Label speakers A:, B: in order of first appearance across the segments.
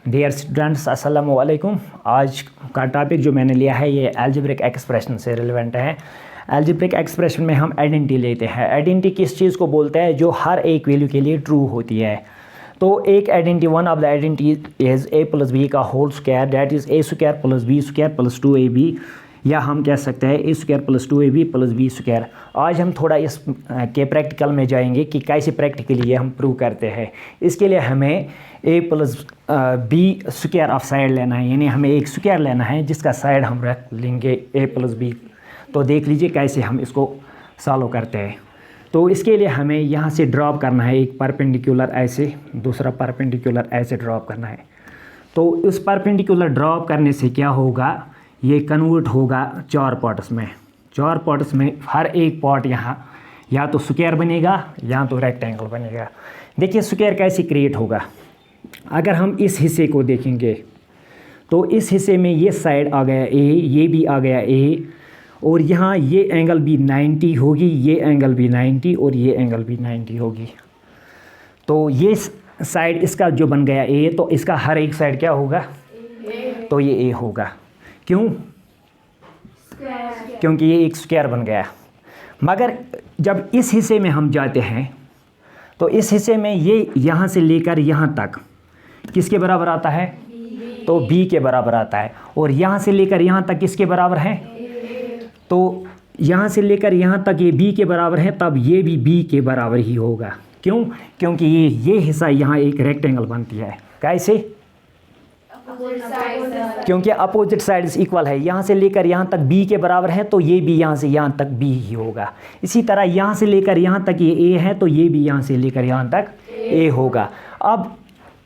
A: Dear students अस्सलामु अलैकुम। आज का टॉपिक जो मैंने लिया है ये अलजेब्रिक एक्सप्रेशन से रिलेवेंट है। अलजेब्रिक एक्सप्रेशन में हम आइडेंटिटी लेते हैं। आइडेंटिटी किस चीज़ को बोलते हैं जो हर एक वैल्यू के लिए ट्रू होती है। तो एक identity, one of the identity is a plus B का whole square, that is a square plus B square plus 2ab, या हम कह सकते हैं a square plus 2ab plus B square. आज हम थोड़ा इस के प्रैक्टिकल में जाएंगे कि कैसे प्रैक्टिकली ये हम प्रूव करते हैं। इसके लिए हमें a plus B square of side लेना है, यानी हमें एक स्क्वायर लेना है जिसका साइड हम रख लेंगे a प्लस बी। तो देख लीजिए कैसे हम इसको सॉल्व करते हैं। तो इसके लिए हमें यहाँ से ड्रॉप करना है, एक परपेंडिकुलर ऐसे, दूसरा परपेंडिकुलर ऐसे ड्रॉप करना है। तो उस परपेंडिकुलर ड्रॉप करने से क्या होगा, ये कन्वर्ट होगा चार पार्ट्स में। चार पार्ट्स में हर एक पार्ट यहाँ या तो स्क्वायर बनेगा या तो रेक्टेंगल बनेगा। देखिए स्क्वायर कैसे क्रिएट होगा। अगर हम इस हिस्से को देखेंगे तो इस हिस्से में ये साइड आ गया ए, ये भी आ गया ए, और यहाँ ये एंगल भी 90 होगी, ये एंगल भी 90 और ये एंगल भी 90 होगी। तो ये साइड इसका जो बन गया ए, तो इसका हर एक साइड क्या होगा, तो ये ए होगा। क्यों? क्योंकि ये एक स्क्वायर बन गया। मगर जब इस हिस्से में हम जाते हैं तो इस हिस्से में ये यहाँ से लेकर यहाँ तक किसके बराबर आता है, तो b के बराबर आता है। और यहाँ से लेकर यहाँ तक किसके बराबर है, तो यहाँ से लेकर यहाँ तक ये b के बराबर है, तब ये भी b के बराबर ही होगा। क्यों? क्योंकि ये हिस्सा यहाँ एक रेक्टेंगल बनती है। कैसे? क्योंकि अपोजिट साइड्स इक्वल है। यहाँ से लेकर यहाँ तक b के बराबर है तो ये भी यहाँ से यहाँ तक b ही होगा। इसी तरह यहाँ से लेकर यहाँ तक ये a है तो ये भी यहाँ से लेकर यहाँ तक a होगा। अब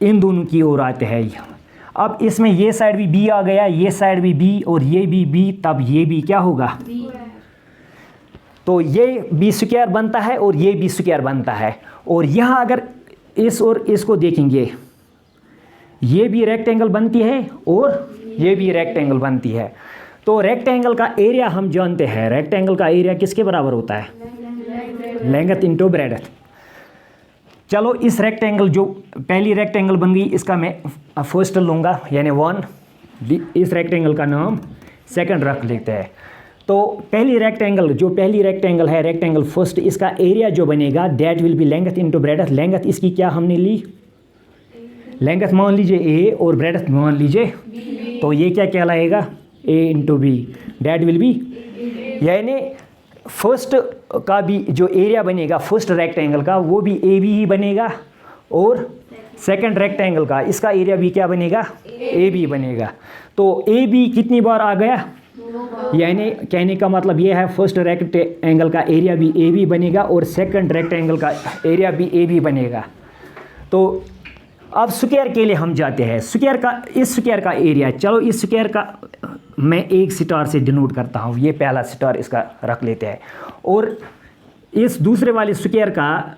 A: इन दोनों की ओर आते हैं। अब इसमें ये साइड भी b आ गया, ये साइड भी b और ये भी b, तब ये भी क्या होगा, तो ये b स्क्वायर बनता है और ये b स्क्वायर बनता है। और यहाँ अगर इस और इसको देखेंगे, ये भी रेक्टेंगल बनती है और ये भी रेक्टेंगल बनती है। तो रेक्टेंगल का एरिया हम जानते हैं, रेक्टेंगल का एरिया किसके बराबर होता है, लेंथ इनटू ब्रेड्थ। चलो इस रेक्टेंगल, जो पहली रेक्टेंगल बन गई, इसका मैं फर्स्ट लूँगा यानी 1, इस रेक्टेंगल का नाम सेकंड रख लेते हैं। तो पहली रेक्टेंगल है रेक्टेंगल फर्स्ट, इसका एरिया जो बनेगा that will be length into breadth. Length इसकी क्या हमने ली, लेंथ मान लीजिए a और ब्रेड्थ मान लीजिए, तो ये क्या कहलाएगा, a into b, that will be, यानी फर्स्ट का भी जो एरिया बनेगा फर्स्ट रेक्टेंगल का वो भी ए बी ही बनेगा, और सेकंड रेक्टेंगल का इसका एरिया भी क्या बनेगा, ए बी बनेगा। तो ए बी कितनी बार आ गया, यानी कहने का मतलब ये है फर्स्ट रेक्टेंगल का एरिया भी ए बी बनेगा और सेकंड रेक्टेंगल का एरिया भी ए बी बनेगा। तो अब स्क्वायर के लिए हम जाते हैं। स्क्वायर का, इस स्क्वायर का एरिया, चलो इस स्क्वायर का मैं एक स्टार से डिनोट करता हूँ, ये पहला स्टार इसका रख लेते हैं। और इस दूसरे वाले स्क्वायर का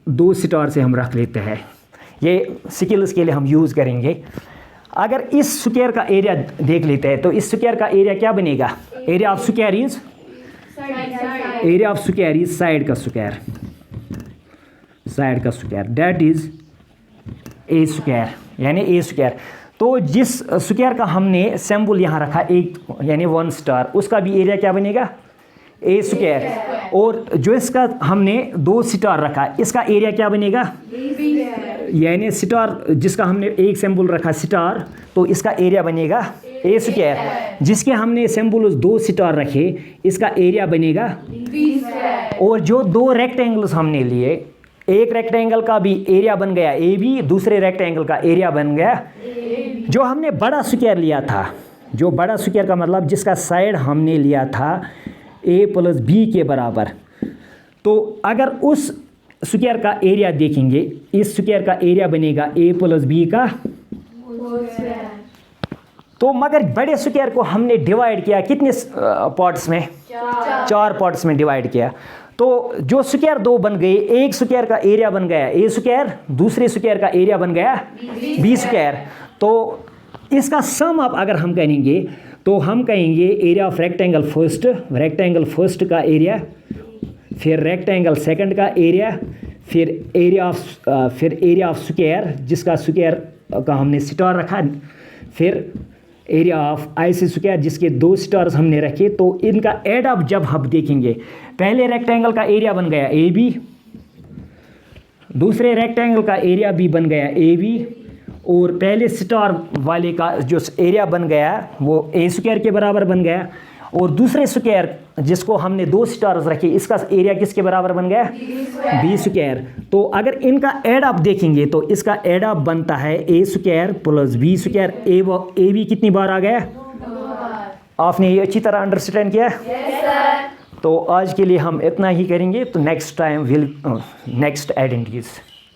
A: 2 स्टार से हम रख लेते हैं। ये स्किल्स के लिए हम यूज़ करेंगे। अगर इस स्क्वायर का एरिया देख लेते हैं तो इस स्क्वायर का एरिया क्या बनेगा, area of square is side का स्क्वायर, साइड का square, that is a square, यानी ए स्क्वायर। तो जिस स्क्वायर का हमने सिंबल यहाँ रखा एक, यानी 1 स्टार, उसका भी एरिया क्या बनेगा, ए स्क्वायर। और जो इसका हमने 2 स्टार रखा, इसका एरिया क्या बनेगा, यानी स्टार जिसका हमने एक सिंबल रखा स्टार, तो इसका एरिया बनेगा ए स्क्वायर। जिसके हमने सिंबल 2 स्टार रखे, इसका एरिया बनेगा बी। और जो 2 रेक्टेंगल्स हमने लिए, एक रेक्टेंगल का भी एरिया बन गया ए बी, दूसरे रेक्टेंगल का एरिया बन गया जो हमने बड़ा स्क्वायर लिया था, जो बड़ा स्क्वायर का मतलब जिसका साइड हमने लिया था a प्लस बी के बराबर। तो अगर उस स्क्वायर का एरिया देखेंगे, इस स्क्वायर का एरिया बनेगा a प्लस बी का, तो मगर बड़े स्क्वायर को हमने डिवाइड किया कितने पार्ट्स में, 4 पार्ट्स में डिवाइड किया। तो जो स्क्वायर 2 बन गए, एक स्क्वायर का एरिया बन गया ए स्क्वायर, दूसरे स्क्वायर का एरिया बन गया बी स्क्वायर। तो इसका सम अप अगर हम करेंगे तो हम कहेंगे एरिया ऑफ रेक्टेंगल फर्स्ट का एरिया, फिर रेक्टेंगल सेकंड का एरिया, फिर एरिया ऑफ स्क्वायर जिसका स्क्वायर का हमने स्टार रखा, फिर एरिया ऑफ आईसी स्क्वायर जिसके 2 स्टार्स हमने रखे। तो इनका एड अप जब हम देखेंगे, पहले रेक्टेंगल का एरिया बन गया ए बी, दूसरे रेक्टेंगल का एरिया भी बन गया ए बी, और पहले स्टार वाले का जो एरिया बन गया वो ए स्क्वायर के बराबर बन गया, और दूसरे स्क्वायर जिसको हमने 2 स्टार्स रखे इसका एरिया किसके बराबर बन गया, बी स्क्वायर। तो अगर इनका एड अप देखेंगे तो इसका एड अप बनता है A square plus B square. A B कितनी बार आ गया, आपने ये अच्छी तरह अंडरस्टैंड किया? तो आज के लिए हम इतना ही करेंगे, तो next time will next identities.